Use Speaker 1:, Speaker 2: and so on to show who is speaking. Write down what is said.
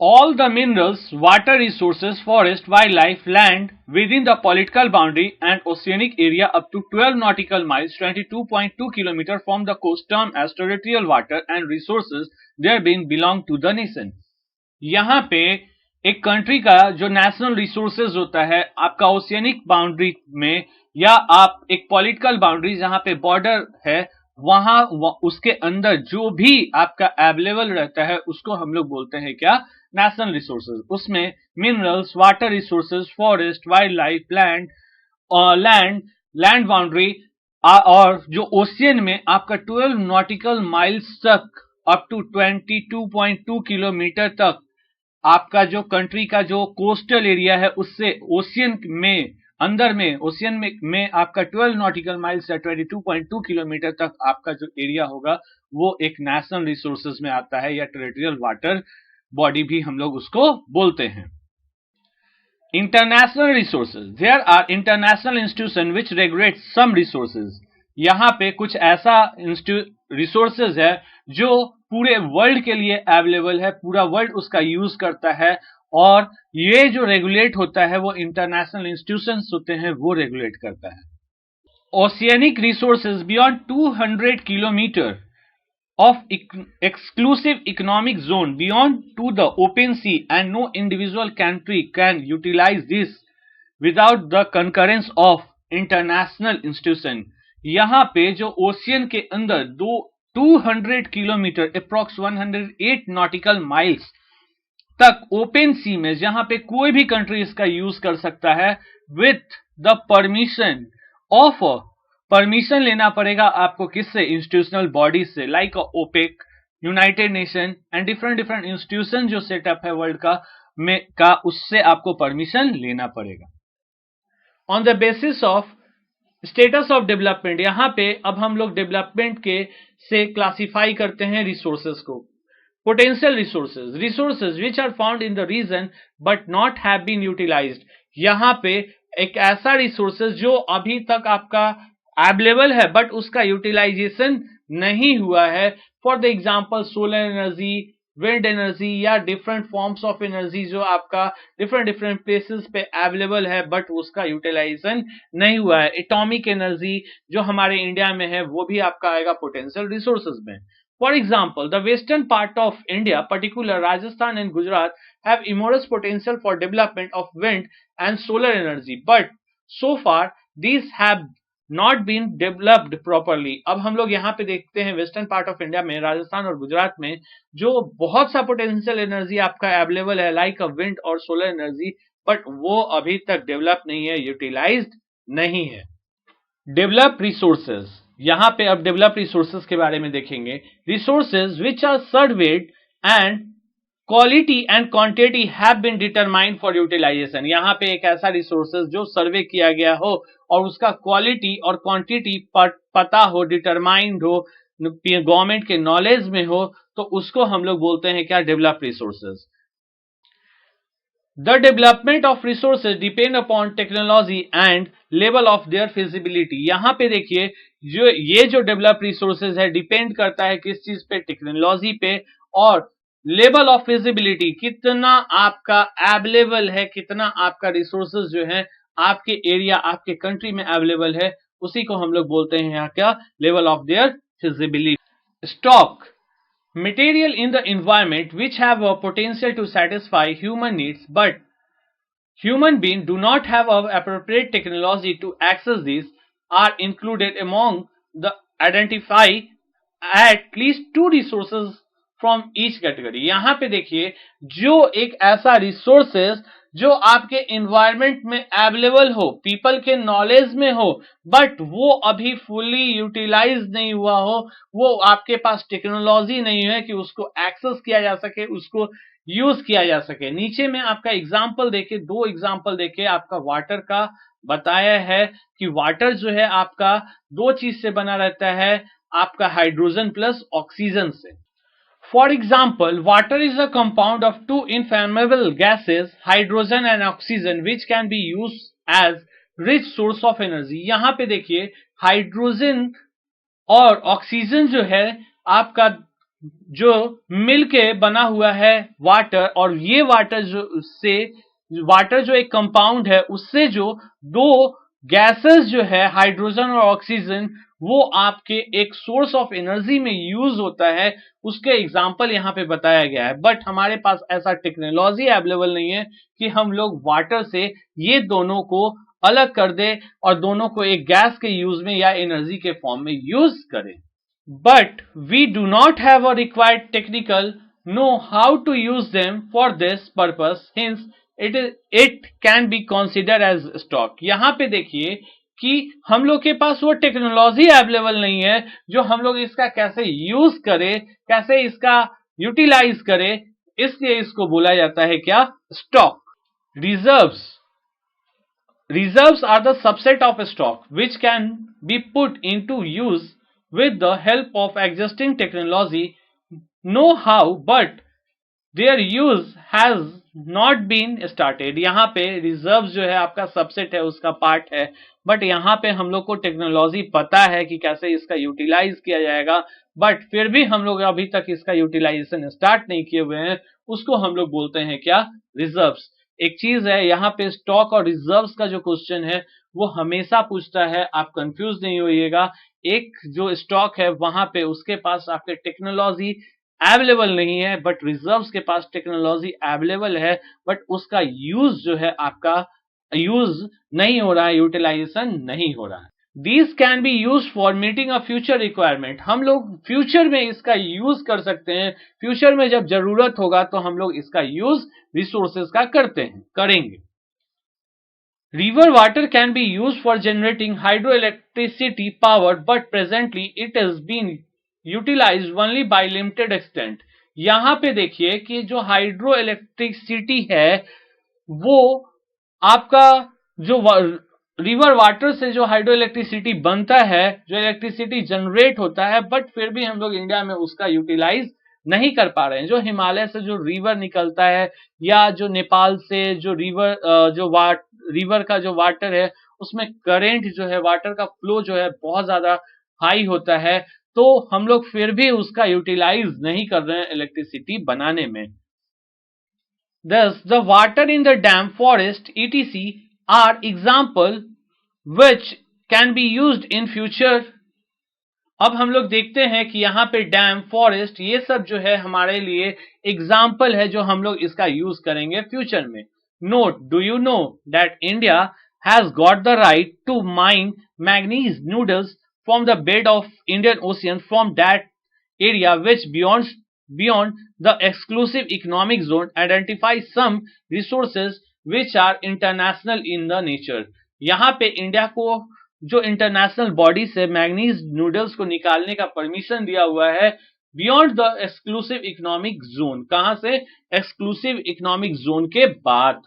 Speaker 1: all the minerals, water resources, forest, wildlife, land within the political boundary and oceanic area up to 12 nautical miles (22.2 km) from the coast termed as territorial water and resources therein belong to the nation. यहाँ पे एक country का जो national resources होता है आपका oceanic boundary में या आप एक पॉलिटिकल बाउंड्री जहां पे बॉर्डर है वहां उसके अंदर जो भी आपका अवेलेबल रहता है उसको हम लोग बोलते हैं क्या, नेशनल रिसोर्सेज। उसमें minerals, water resources, forest, wild life, land boundary और जो ओशियन में आपका 12 नॉटिकल माइल्स तक अप टू 22.2 किलोमीटर तक आपका जो कंट्री का जो कोस्टल एरिया है उससे ओशियन में अंदर में ओशियन में आपका 12 नॉटिकल माइल्स या 22.2 किलोमीटर तक आपका जो एरिया होगा वो एक नेशनल रिसोर्सेज में आता है या टेरिटोरियल वाटर बॉडी भी हम लोग उसको बोलते हैं। International resources, there are international institution which regulate some resources. यहाँ पे कुछ ऐसा रिसोर्सेज है जो पूरे वर्ल्ड के लिए अवेलेबल है, पूरा वर्ल्ड उसका यूज करता है और ये जो रेगुलेट होता है वो इंटरनेशनल इंस्टीट्यूशंस होते हैं वो रेगुलेट करता है। Oceanic resources beyond 200 kilometre of exclusive economic zone beyond to the open sea and no individual country can utilize this without the concurrence of international institution। यहाँ पे जो ओशियन के अंदर 200 किलोमीटर अप्रॉक्स 108 नॉटिकल माइल्स तक open सी में जहां पे कोई भी कंट्री इसका यूज कर सकता है with the permission of, permission लेना पड़ेगा आपको किससे, इंस्टीट्यूशनल बॉडी से like OPEC, United Nation and different institution जो सेटअप है वर्ल्ड का उससे आपको परमिशन लेना पड़ेगा। On the basis of status of development, यहां पे अब हम लोग डेवलपमेंट के से क्लासिफाई करते हैं रिसोर्सेज को। Potential resources, resources which are found in the region but not have been utilized. यहां पे एक ऐसा रिसोर्सेज जो अभी तक आपका अवेलेबल है बट उसका यूटिलाइजेशन नहीं हुआ है। For the example solar energy, wind energy या डिफरेंट फॉर्म्स ऑफ एनर्जी जो आपका डिफरेंट प्लेसेस पे अवेलेबल है बट उसका यूटिलाइजेशन नहीं हुआ है। एटॉमिक एनर्जी जो हमारे इंडिया में है वो भी आपका आएगा पोटेंशियल रिसोर्सेज में। For example, the western part of India, particularly Rajasthan and Gujarat, have enormous potential for development of wind and solar energy, but so far these have not been developed properly। अब हम लोग यहाँ पे देखते हैं western part of India में, राजस्थान और गुजरात में जो बहुत सा पोटेंशियल एनर्जी आपका अवेलेबल है लाइक विंड और सोलर एनर्जी, बट वो अभी तक डेवलप नहीं है, यूटिलाइज्ड नहीं है। डेवलप रिसोर्सेज, यहां पे अब डेवलप रिसोर्सेज के बारे में देखेंगे। Resources which are surveyed and quality and quantity have been determined for utilization. यहां पे एक ऐसा रिसोर्सेज जो सर्वे किया गया हो और उसका क्वालिटी और क्वांटिटी पता हो, डिटरमाइंड हो, गवर्नमेंट के नॉलेज में हो, तो उसको हम लोग बोलते हैं क्या, develop resources. The development of resources depend upon technology and level of their feasibility। यहां पे देखिए जो ये जो डेवलप रिसोर्सेज है डिपेंड करता है किस चीज पे, टेक्नोलॉजी पे और लेवल ऑफ फिजिबिलिटी, कितना आपका अवेलेबल है, कितना आपका रिसोर्सेज जो है आपके एरिया आपके कंट्री में अवेलेबल है, उसी को हम लोग बोलते हैं यहाँ क्या, level of their feasibility. Stock, material in the environment which have a potential to satisfy human needs but human beings do not have a appropriate technology to access these are included among the identify at least two resources from each category। यहां पे देखिए जो एक ऐसा resources जो आपके environment में available हो, पीपल के नॉलेज में हो, बट वो अभी फुली यूटिलाइज नहीं हुआ हो, वो आपके पास टेक्नोलॉजी नहीं है कि उसको एक्सेस किया जा सके, उसको यूज किया जा सके। नीचे में आपका एग्जाम्पल देखे, दो एग्जाम्पल देखे, आपका वाटर का बताया है कि वाटर जो है आपका दो चीज से बना रहता है, आपका हाइड्रोजन प्लस ऑक्सीजन से। For example, water is a compound of two inflammable gases, hydrogen and oxygen, which can be used as rich source of energy। यहां पे देखिए हाइड्रोजन और ऑक्सीजन जो है आपका जो मिलके बना हुआ है वाटर, और ये वाटर जो एक कंपाउंड है उससे जो दो गैसेस जो है हाइड्रोजन और ऑक्सीजन, वो आपके एक सोर्स ऑफ एनर्जी में यूज होता है, उसके एग्जाम्पल यहाँ पे बताया गया है। बट हमारे पास ऐसा टेक्नोलॉजी अवेलेबल नहीं है कि हम लोग वाटर से ये दोनों को अलग कर दे और दोनों को एक गैस के यूज में या एनर्जी के फॉर्म में यूज करें। But we do not have a required technical know how to use them for this purpose. Hence, it can be considered as stock. यहाँ पे देखिए कि हम लोग के पास वो टेक्नोलॉजी अवेलेबल नहीं है जो हम लोग इसका कैसे यूज करें, कैसे इसका यूटिलाइज करें, इसलिए इसको बोला जाता है क्या? Stock. Reserves Reserves are the subset of stock which can be put into use with the help of existing technology, know-how, but their use has not been started. यहाँ पे reserves जो है आपका सबसेट है, उसका पार्ट है, but यहाँ पे हम लोग को टेक्नोलॉजी पता है कि कैसे इसका यूटिलाइज किया जाएगा, बट फिर भी हम लोग अभी तक इसका यूटिलाइजेशन स्टार्ट नहीं किए हुए हैं, उसको हम लोग बोलते हैं क्या? रिजर्व्स। एक चीज है यहाँ पे, स्टॉक और रिजर्व्स का जो क्वेश्चन है वो हमेशा पूछता है, आप कंफ्यूज नहीं होइएगा। एक जो स्टॉक है वहां पे उसके पास आपके टेक्नोलॉजी अवेलेबल नहीं है, बट रिजर्व्स के पास टेक्नोलॉजी अवेलेबल है, बट उसका यूज जो है आपका यूज नहीं हो रहा है, यूटिलाइजेशन नहीं हो रहा है। These can be used for meeting a future requirement. हम लोग फ्यूचर में इसका यूज कर सकते हैं, फ्यूचर में जब जरूरत होगा तो हम लोग इसका यूज रिसोर्सेज का करेंगे। River water can be used for generating hydroelectricity power, but presently it is being utilized only by limited extent. यहाँ पे देखिए कि जो हाइड्रो इलेक्ट्रिसिटी है वो आपका जो रिवर वाटर से जो हाइड्रो इलेक्ट्रिसिटी बनता है, जो इलेक्ट्रिसिटी जनरेट होता है, बट फिर भी हम लोग इंडिया में उसका यूटिलाइज नहीं कर पा रहे हैं। जो हिमालय से जो रिवर निकलता है या जो नेपाल से जो रिवर का जो वाटर है उसमें करेंट जो है, वाटर का फ्लो जो है बहुत ज्यादा हाई होता है, तो हम लोग फिर भी उसका यूटिलाइज नहीं कर रहे हैं इलेक्ट्रिसिटी बनाने में। Thus, the water in the dam, forest, etc. are example which can be used in future. अब हम लोग देखते हैं कि यहाँ पे डैम, फॉरेस्ट, ये सब जो है हमारे लिए एग्जाम्पल है जो हम लोग इसका यूज करेंगे फ्यूचर में। Note, do you know that India has got the right to mine manganese nodules from the bed of Indian Ocean from that area which beyond the exclusive economic zone identify some resources which are international in the nature. यहाँ पे India को जो international body से manganese noodles को निकालने का permission दिया हुआ है beyond the exclusive economic zone. कहां से? एक्सक्लूसिव इकोनॉमिक जोन के बाद।